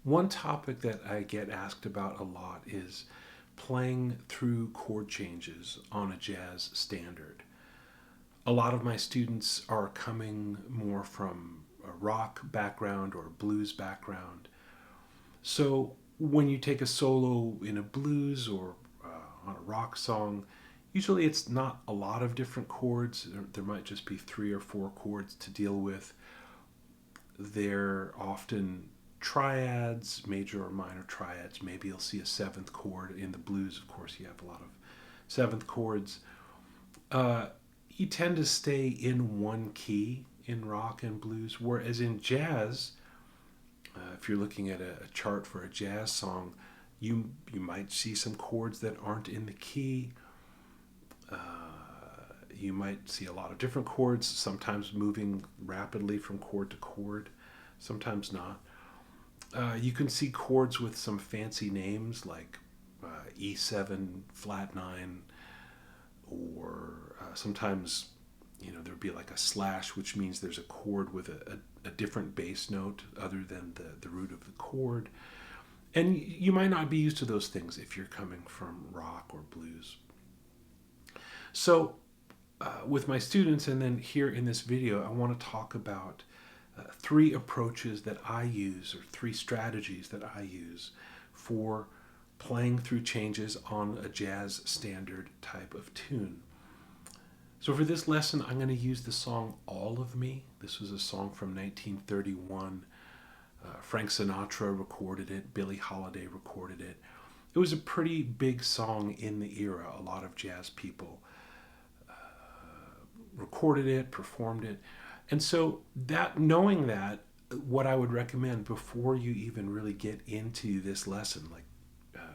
One topic that I get asked about a lot is playing through chord changes on a jazz standard. A lot of my students are coming more from a rock background or a blues background. So when you take a solo in a blues or on a rock song, usually it's not a lot of different chords. There might just be three or four chords to deal with. They're often triads, major or minor triads. Maybe you'll see a seventh chord. In the blues, of course, you have a lot of seventh chords. Uh, you tend to stay in one key in rock and blues, whereas in jazz, if you're looking at a chart for a jazz song, you might see some chords that aren't in the key. Uh, you might see a lot of different chords, sometimes moving rapidly from chord to chord, sometimes not. You can see chords with some fancy names like E7 flat 9, or sometimes there'd be like a slash, which means there's a chord with a different bass note other than the root of the chord. And you might not be used to those things if you're coming from rock or blues. So with my students, and then here in this video, I want to talk about three approaches that I use, or three strategies that I use for playing through changes on a jazz standard type of tune. So for this lesson, I'm going to use the song All of Me. This was a song from 1931. Frank Sinatra recorded it. Billie Holiday recorded it. It was a pretty big song in the era. A lot of jazz people recorded it, performed it. And so knowing that, what I would recommend before you even really get into this lesson, like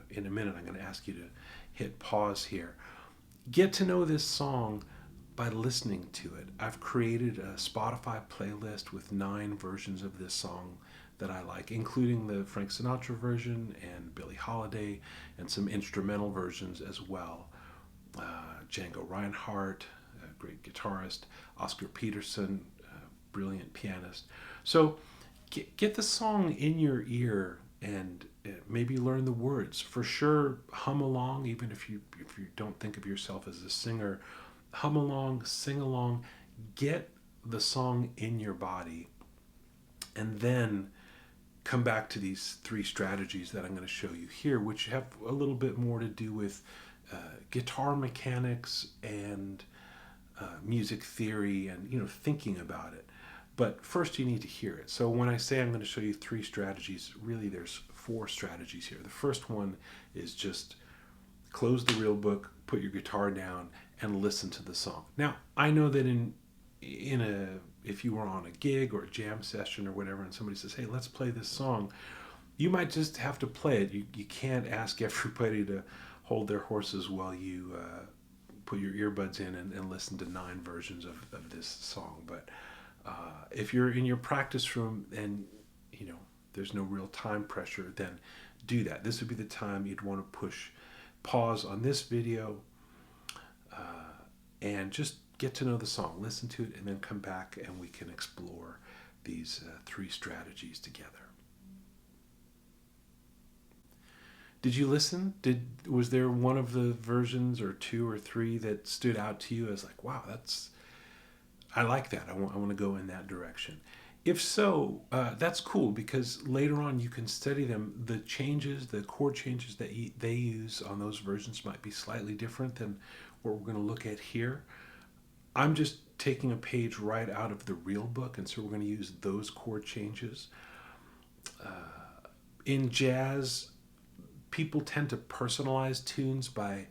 in a minute, I'm going to ask you to hit pause here. Get to know this song by listening to it. I've created a Spotify playlist with 9 versions of this song that I like, including the Frank Sinatra version and Billie Holiday, and some instrumental versions as well. Django Reinhardt, a great guitarist, Oscar Peterson, brilliant pianist. So get the song in your ear and maybe learn the words. For sure, hum along, even if you don't think of yourself as a singer. Hum along, sing along, get the song in your body, and then come back to these 3 strategies that I'm going to show you here, which have a little bit more to do with guitar mechanics and music theory and thinking about it. But first you need to hear it. So when I say I'm going to show you 3 strategies, really there's 4 strategies here. The first one is just close the real book, put your guitar down, and listen to the song. Now, I know that if you were on a gig or a jam session or whatever, and somebody says, "Hey, let's play this song," you might just have to play it. You can't ask everybody to hold their horses while you put your earbuds in and listen to 9 versions of this song. But if you're in your practice room and there's no real time pressure, then do that. This would be the time you'd want to push pause on this video and just get to know the song, listen to it, and then come back and we can explore these 3 strategies together. Did you listen? Was there one of the versions or 2 or 3 that stood out to you as like, wow, I like that. I want to go in that direction. If so, that's cool, because later on you can study them. The changes, the chord changes that they use on those versions might be slightly different than what we're going to look at here. I'm just taking a page right out of the real book, and so we're going to use those chord changes. In jazz, people tend to personalize tunes by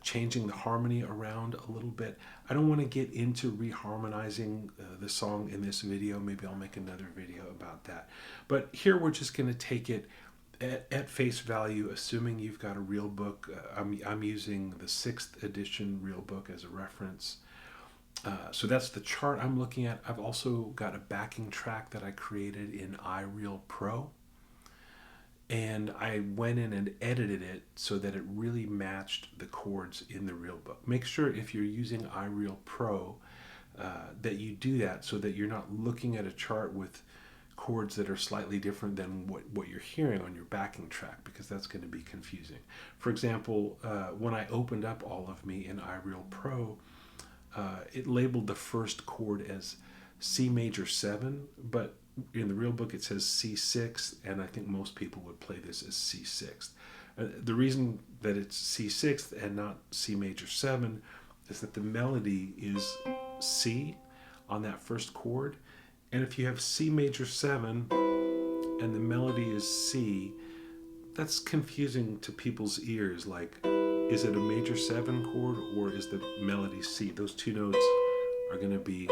changing the harmony around a little bit. I don't want to get into reharmonizing the song in this video. Maybe I'll make another video about that. But here we're just going to take it at face value, assuming you've got a real book. I'm using the 6th edition real book as a reference. So that's the chart I'm looking at. I've also got a backing track that I created in iReal Pro. And I went in and edited it so that it really matched the chords in the real book. Make sure if you're using iReal Pro that you do that so that you're not looking at a chart with chords that are slightly different than what you're hearing on your backing track, because that's going to be confusing. For example, when I opened up All of Me in iReal it labeled the first chord as C major 7, but in the real book it says C6, and I think most people would play this as C6. The reason that it's C6 and not C major 7 is that the melody is C on that first chord, and if you have C major 7 and the melody is C, that's confusing to people's ears. Like, is it a major 7 chord or is the melody C? Those two notes are going to be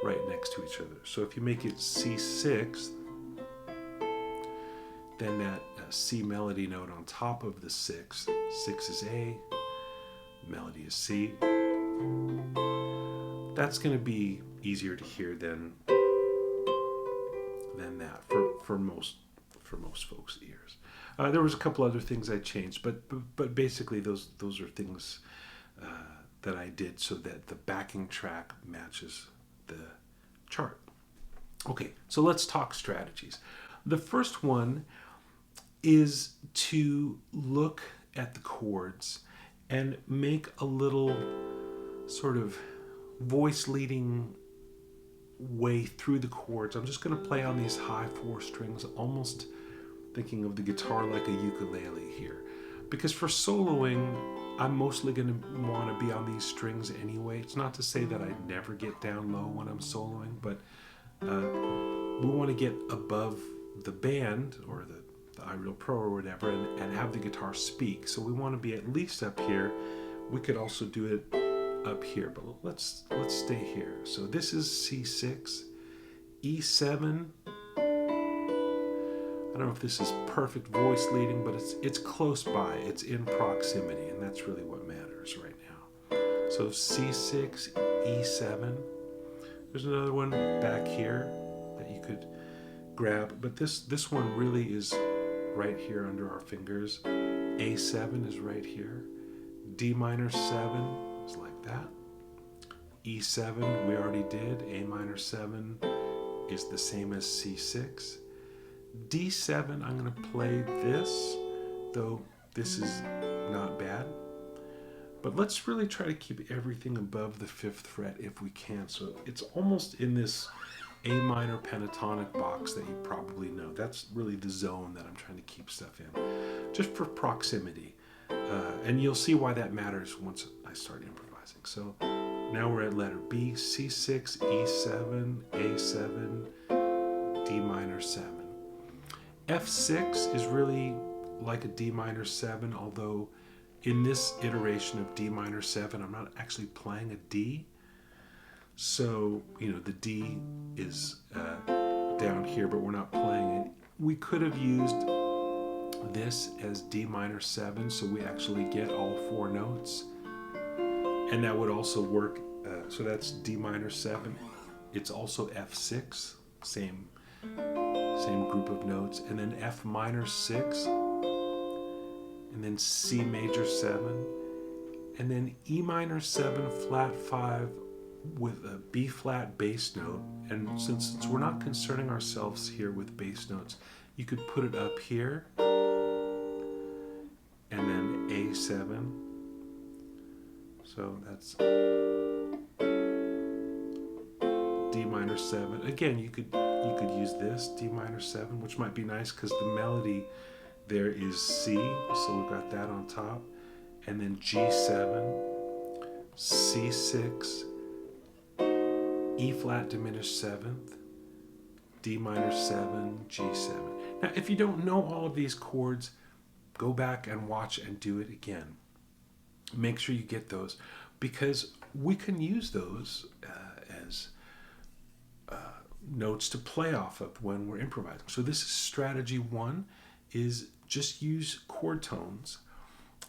right next to each other. So if you make it C6, then that C melody note on top of the 6 is A, melody is C. That's going to be easier to hear than that for most folks' ears. There was a couple other things I changed, but basically those are things that I did so that the backing track matches the chart. Okay, so let's talk strategies. The first one is to look at the chords and make a little sort of voice leading way through the chords. I'm just going to play on these high 4 strings, almost thinking of the guitar like a ukulele here. Because for soloing, I'm mostly going to want to be on these strings anyway. It's not to say that I never get down low when I'm soloing, but we want to get above the band or the iReal Pro or whatever and have the guitar speak. So we want to be at least up here. We could also do it up here, but let's stay here. So this is C6, E7. I don't know if this is perfect voice leading, but it's close by. It's in proximity, and that's really what matters right now. So C6, E7. There's another one back here that you could grab, but this one really is right here under our fingers. A7 is right here. D minor 7 is like that. E7 we already did. A minor 7 is the same as C6. D7, I'm going to play this, though this is not bad. But let's really try to keep everything above the 5th fret if we can. So it's almost in this A minor pentatonic box that you probably know. That's really the zone that I'm trying to keep stuff in, just for proximity. And you'll see why that matters once I start improvising. So now we're at letter B, C6, E7, A7, D minor 7. F6 is really like a D minor 7, although in this iteration of D minor 7, I'm not actually playing a D. So, the D is down here, but we're not playing it. We could have used this as D minor 7, so we actually get all 4 notes. And that would also work. So that's D minor 7. It's also F6, same group of notes, and then F minor 6, and then C major 7, and then E minor 7 flat 5 with a B flat bass note. And since we're not concerning ourselves here with bass notes, you could put it up here, and then A7. So that's D minor 7. Again, you could use this, D minor 7, which might be nice because the melody there is C, so we've got that on top. And then G7, C6, E flat diminished 7th, D minor 7, G7. Now, if you don't know all of these chords, go back and watch and do it again. Make sure you get those, because we can use those as notes to play off of when we're improvising. So this is strategy 1, is just use chord tones,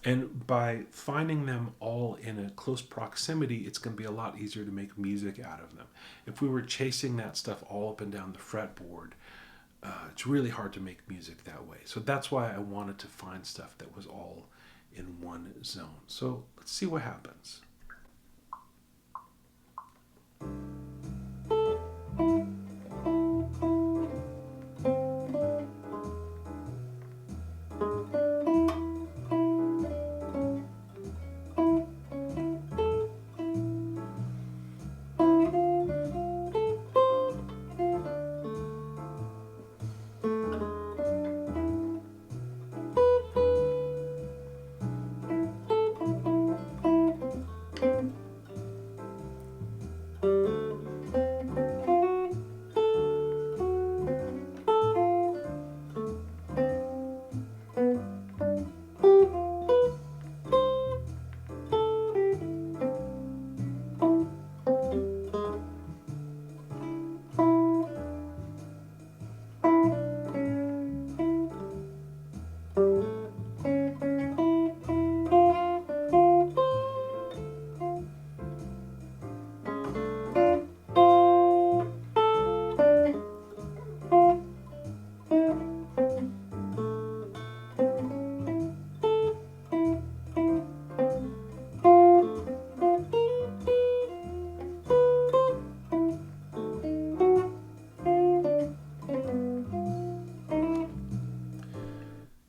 and by finding them all in a close proximity, it's going to be a lot easier to make music out of them. If we were chasing that stuff all up and down the fretboard, it's really hard to make music that way. So that's why I wanted to find stuff that was all in one zone. So let's see what happens.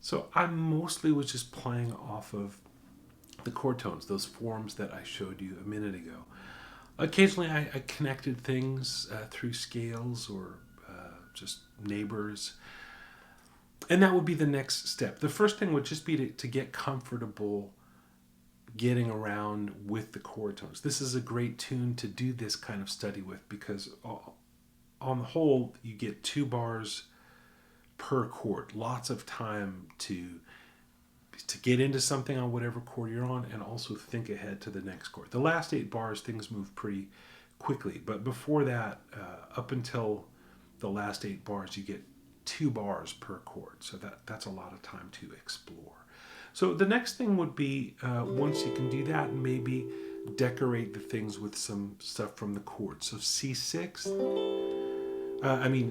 So I mostly was just playing off of the chord tones, those forms that I showed you a minute ago. Occasionally I connected things through scales or just neighbors. And that would be the next step. The first thing would just be to get comfortable getting around with the chord tones. This is a great tune to do this kind of study with because on the whole, you get 2 bars per chord. Lots of time to get into something on whatever chord you're on and also think ahead to the next chord. The last 8 bars, things move pretty quickly. But before that, up until the last 8 bars, you get 2 bars per chord. So that's a lot of time to explore. So the next thing would be, once you can do that, maybe decorate the things with some stuff from the chords. So C6,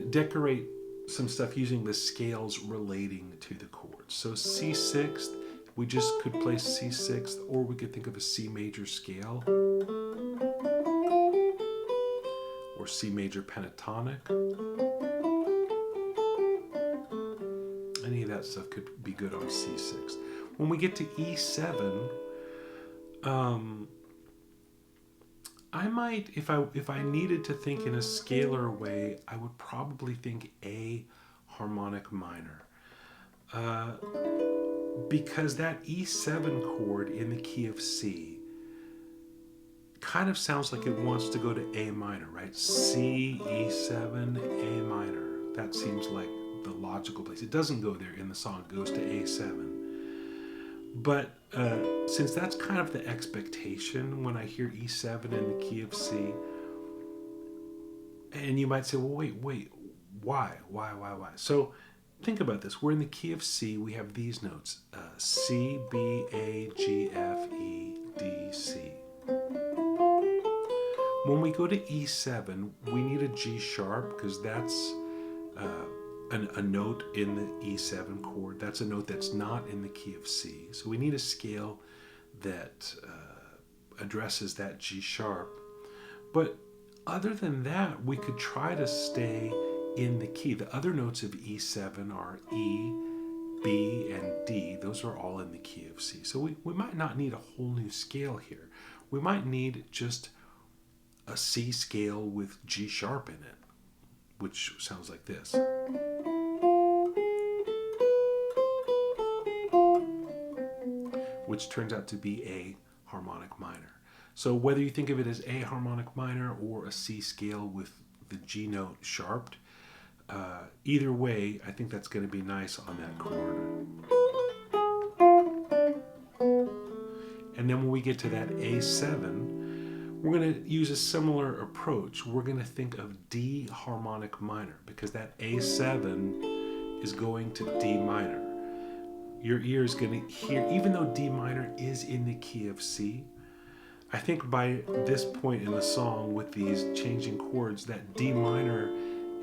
decorate some stuff using the scales relating to the chords. So C6, we just could play C6, or we could think of a C major scale, or C major pentatonic. Any of that stuff could be good on C6. When we get to E7, I might, if I needed to think in a scalar way, I would probably think A harmonic minor. Because that E7 chord in the key of C kind of sounds like it wants to go to A minor, right? C, E7, A minor. That seems like the logical place. It doesn't go there in the song, it goes to A7. But since that's kind of the expectation when I hear E7 in the key of C, and you might say, well, wait, why? So think about this. We're in the key of C. We have these notes, C, B, A, G, F, E, D, C. When we go to E7, we need a G sharp because that's a note in the E7 chord. That's a note that's not in the key of C. So we need a scale that addresses that G sharp. But other than that, we could try to stay in the key. The other notes of E7 are E, B, and D. Those are all in the key of C. So we might not need a whole new scale here. We might need just a C scale with G sharp in it, which sounds like this. Which turns out to be A harmonic minor. So whether you think of it as A harmonic minor or a C scale with the G note sharped, either way, I think that's going to be nice on that chord. And then when we get to that A7, we're going to use a similar approach. We're going to think of D harmonic minor because that A7 is going to D minor. Your ear is going to hear, even though D minor is in the key of C, I think by this point in the song with these changing chords, that D minor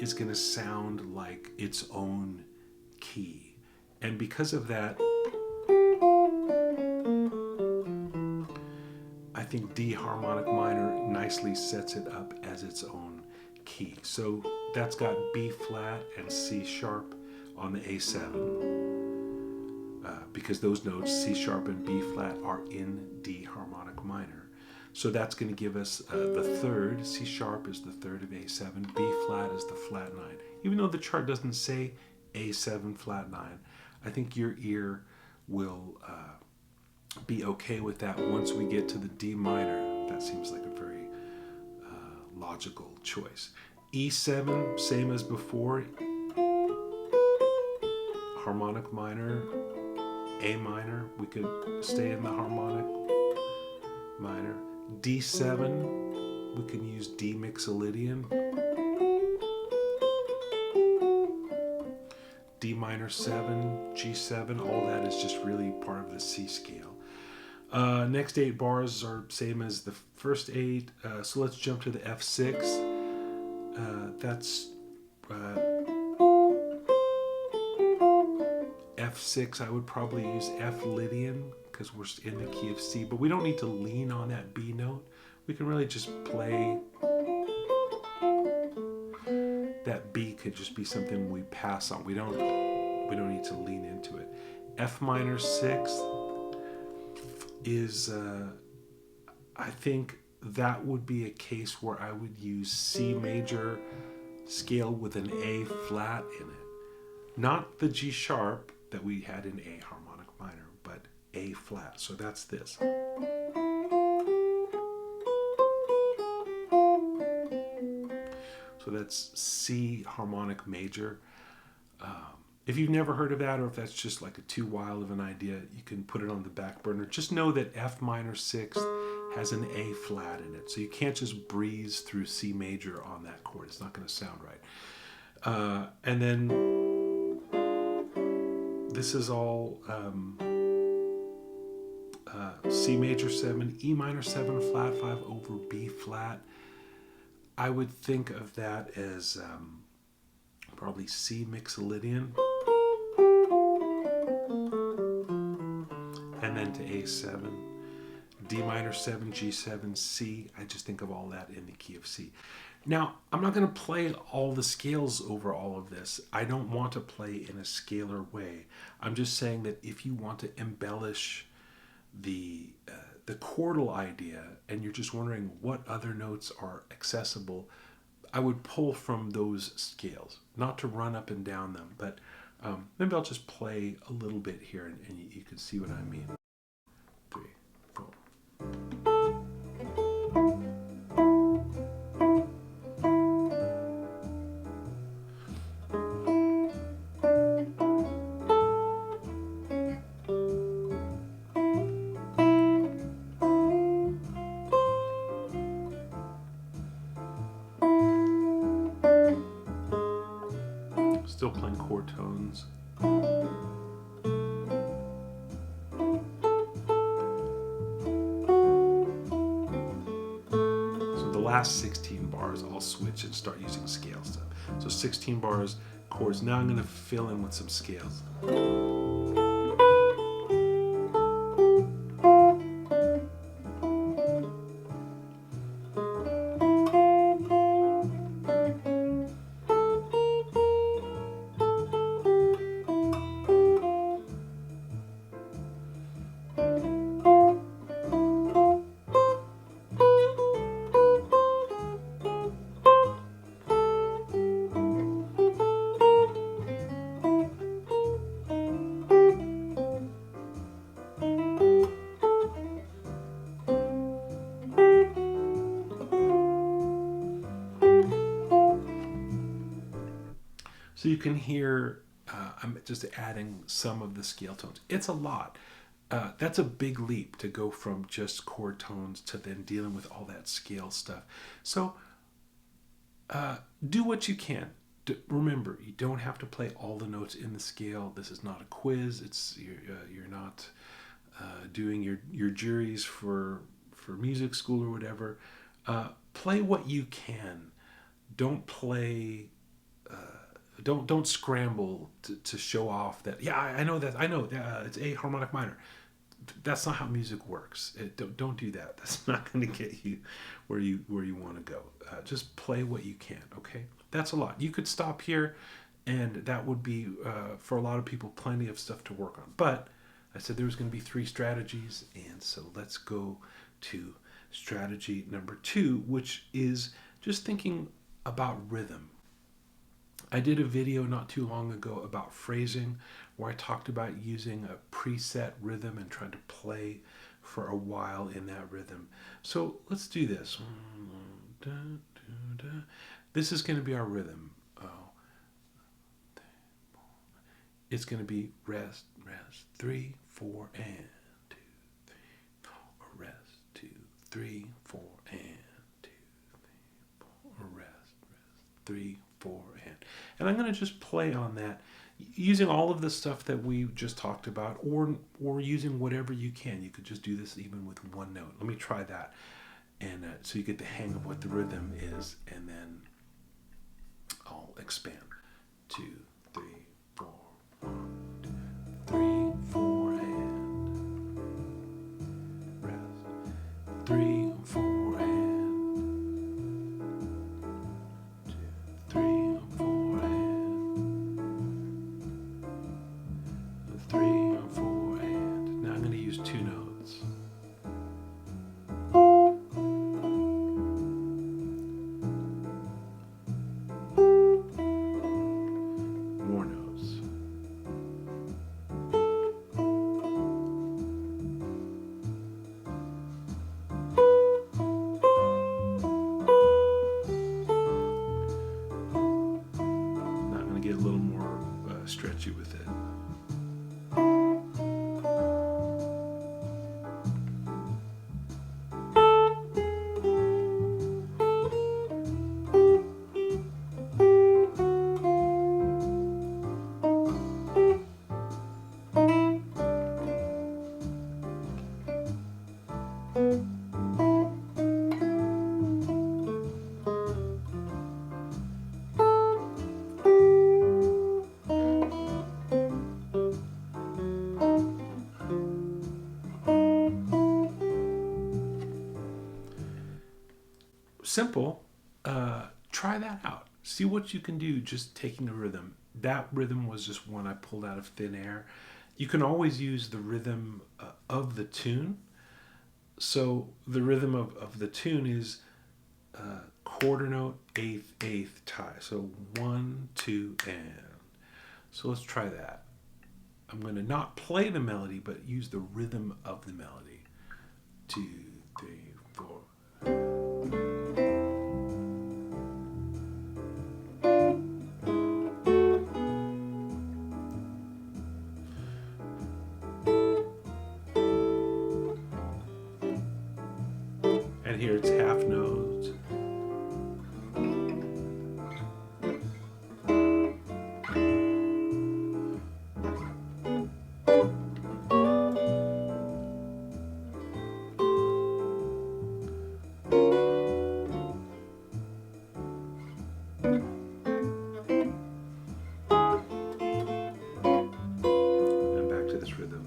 is going to sound like its own key. And because of that, I think D harmonic minor nicely sets it up as its own key. So that's got B flat and C sharp on the A7. Because those notes, C sharp and B flat, are in D harmonic minor. So that's going to give us the third. C sharp is the third of A7. B flat is the flat 9. Even though the chart doesn't say A7 flat 9, I think your ear will be okay with that once we get to the D minor. That seems like a very logical choice. E7, same as before. Harmonic minor. A minor, we could stay in the harmonic minor. D7, we can use D mixolydian. D minor 7, G7, all that is just really part of the C scale. Next 8 bars are same as the first 8, so let's jump to the F6. That's F6, I would probably use F Lydian because we're in the key of C, but we don't need to lean on that B note. We can really just play. That B could just be something we pass on. We don't need to lean into it. F minor sixth is, I think that would be a case where I would use C major scale with an A flat in it. Not the G sharp that we had in A harmonic minor, but A flat. So that's this. So that's C harmonic major. If you've never heard of that, or if that's just like a too wild of an idea, you can put it on the back burner. Just know that F minor sixth has an A flat in it. So you can't just breeze through C major on that chord. It's not going to sound right. And then this is all C major 7, E minor 7, flat 5 over B flat. I would think of that as probably C mixolydian. And then to A7, D minor 7, G7, C. I just think of all that in the key of C. Now, I'm not going to play all the scales over all of this. I don't want to play in a scalar way. I'm just saying that if you want to embellish the chordal idea and you're just wondering what other notes are accessible, I would pull from those scales, not to run up and down them, but maybe I'll just play a little bit here and you can see what I mean. 3, 4. Still playing chord tones. So the last 16 bars, I'll switch and start using scale stuff. So 16 bars, chords. Now I'm going to fill in with some scales. So you can hear, I'm just adding some of the scale tones. It's a lot. That's a big leap to go from just chord tones to then dealing with all that scale stuff. So do what you can. Remember, you don't have to play all the notes in the scale. This is not a quiz. You're not doing your juries for music school or whatever. Play what you can. Don't play. Don't scramble to show off that. Yeah, I know that. I know it's A harmonic minor. That's not how music works. Don't do that. That's not going to get you where you want to go. Just play what you can. Okay, that's a lot. You could stop here, and that would be for a lot of people plenty of stuff to work on. But I said there was going to be 3 strategies, and so let's go to strategy number 2, which is just thinking about rhythm. I did a video not too long ago about phrasing where I talked about using a preset rhythm and trying to play for a while in that rhythm. So let's do this. This is going to be our rhythm. It's going to be rest, rest, 3, 4, and 2, 3, 4. Rest, 2, 3, 4, and 2, 3, 4. Rest, rest, 3, 4, and I'm going to just play on that using all of the stuff that we just talked about, or using whatever you can. You could just do this even with one note. Let me try that, and so you get the hang of what the rhythm is, and then I'll expand. 2, 3, 4, 1, 2, 3, 4, and rest. 3, 4, and 2, 3, 4, and 3, use 2 notes. More notes. Now I'm going to get a little more stretchy with it. Simple. Try that out. See what you can do just taking a rhythm. That rhythm was just one I pulled out of thin air. You can always use the rhythm of the tune. So the rhythm of the tune is quarter note, eighth, eighth, tie. So 1, 2, and. So let's try that. I'm going to not play the melody, but use the rhythm of the melody. 2, 3, 4. And here it's half notes. And back to this rhythm.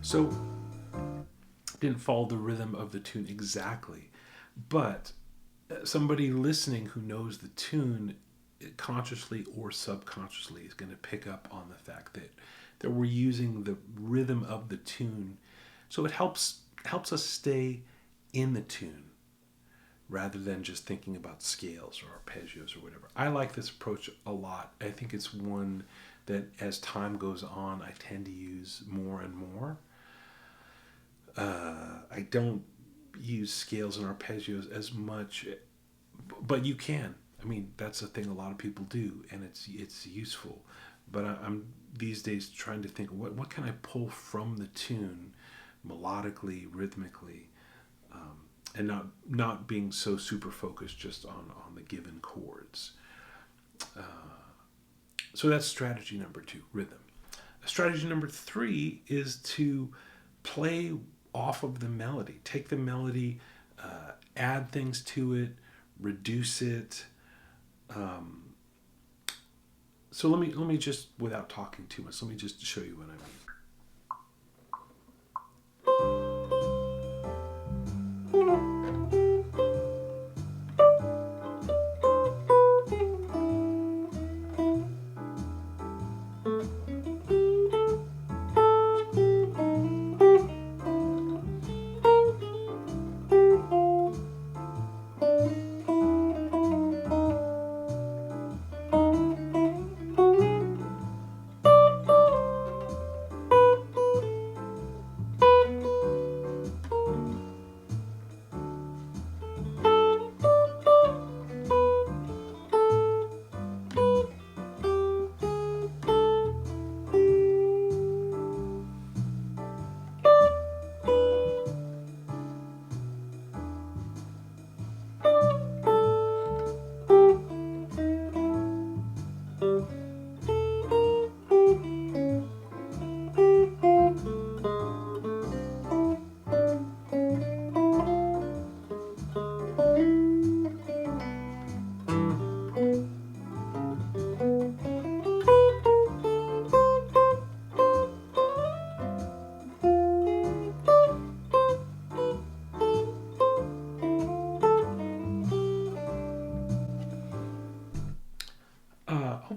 So, didn't follow the rhythm of the tune exactly, but somebody listening who knows the tune consciously or subconsciously is going to pick up on the fact that we're using the rhythm of the tune, so it helps us stay in the tune rather than just thinking about scales or arpeggios or whatever. I like this approach a lot. I think it's one that as time goes on I tend to use more and more. I don't use scales and arpeggios as much, but you can. I mean, that's a thing a lot of people do, and it's useful. But I'm these days trying to think, what can I pull from the tune, melodically, rhythmically, and not being so super focused just on the given chords. So that's strategy number 2, rhythm. Strategy number 3 is to play off of the melody. Take the melody, add things to it, reduce it. So let me just, without talking too much, let me just show you what I mean.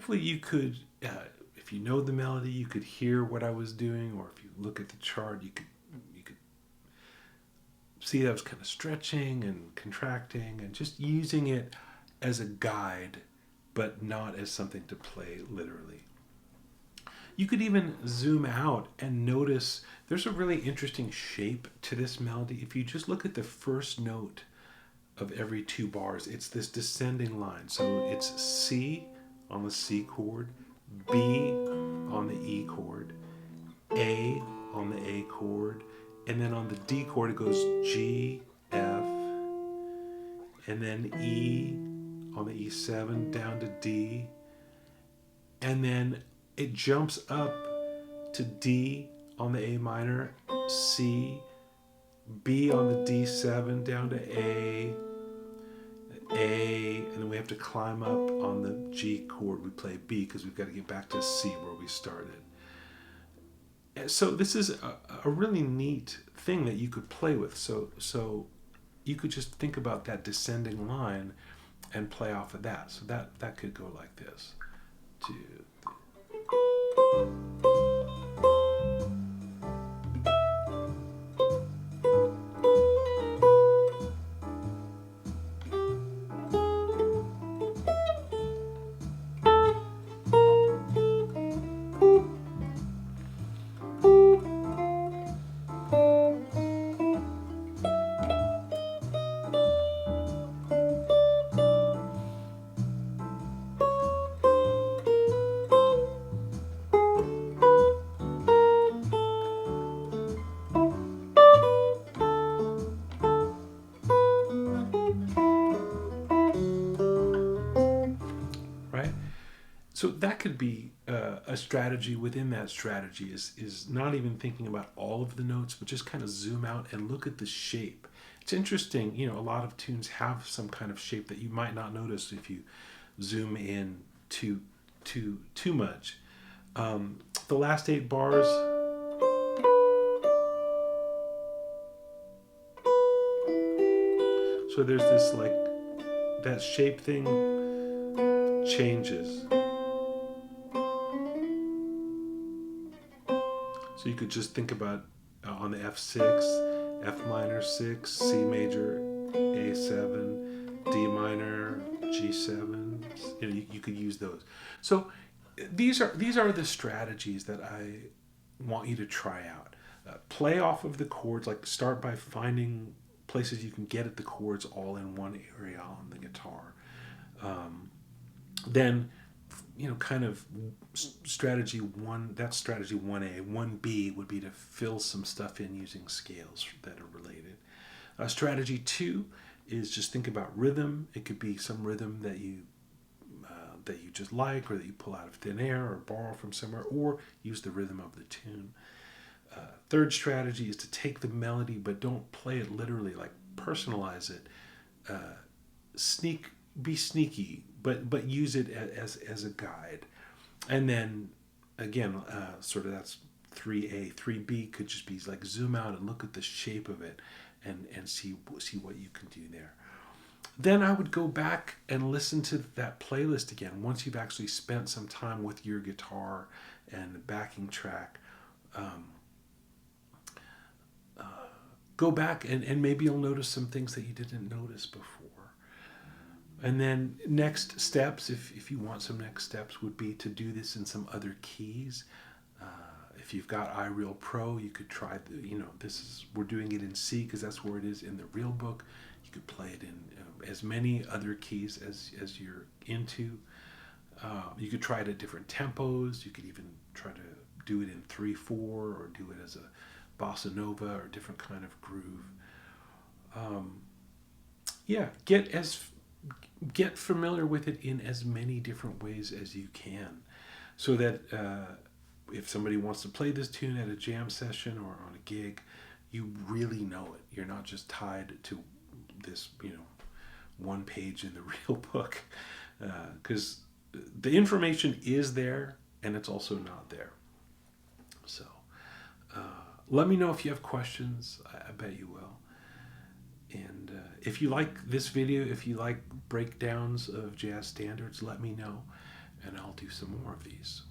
hopefully you could, if you know the melody, you could hear what I was doing, or if you look at the chart, you could see that I was kind of stretching and contracting and just using it as a guide, but not as something to play literally. You could even zoom out and notice there's a really interesting shape to this melody. If you just look at the first note of every 2 bars, it's this descending line. So it's C on the C chord, B on the E chord, A on the A chord, and then on the D chord it goes G, F, and then E on the E7 down to D, and then it jumps up to D on the A minor, C, B on the D7 down to A, and then we have to climb up on the G chord. We play B because we've got to get back to C where we started. So this is a really neat thing that you could play with. So you could just think about that descending line and play off of that. So that could go like this. 2, 3. Right? So that could be a strategy within that strategy is not even thinking about all of the notes, but just kind of zoom out and look at the shape. It's interesting, a lot of tunes have some kind of shape that you might not notice if you zoom in too much. The last 8 bars. So there's this that shape thing changes. So you could just think about on the F6, F minor 6, C major, A7, D minor, G7. You could use those. So these are the strategies that I want you to try out. Play off of the chords. Start by finding places you can get at the chords all in one area on the guitar. Then kind of strategy 1, that's strategy 1A. 1B would be to fill some stuff in using scales that are related. Strategy 2 is just think about rhythm. It could be some rhythm that you just like, or that you pull out of thin air or borrow from somewhere, or use the rhythm of the tune. Third strategy is to take the melody, but don't play it literally, personalize it. Be sneaky, but use it as a guide. And then again, sort of that's 3A. 3B could just be zoom out and look at the shape of it and see what you can do there. Then I would go back and listen to that playlist again once you've actually spent some time with your guitar and the backing track. Go back and maybe you'll notice some things that you didn't notice before. And then next steps, if you want some next steps, would be to do this in some other keys. If you've got iReal Pro, you could try, we're doing it in C because that's where it is in the real book. You could play it in as many other keys as you're into. You could try it at different tempos. You could even try to do it in 3/4 or do it as a bossa nova or different kind of groove. Get familiar with it in as many different ways as you can, so that if somebody wants to play this tune at a jam session or on a gig, you really know it. You're not just tied to this, one page in the real book, because the information is there and it's also not there. So let me know if you have questions. I bet you will. And if you like this video, if you like breakdowns of jazz standards, let me know. and I'll do some more of these.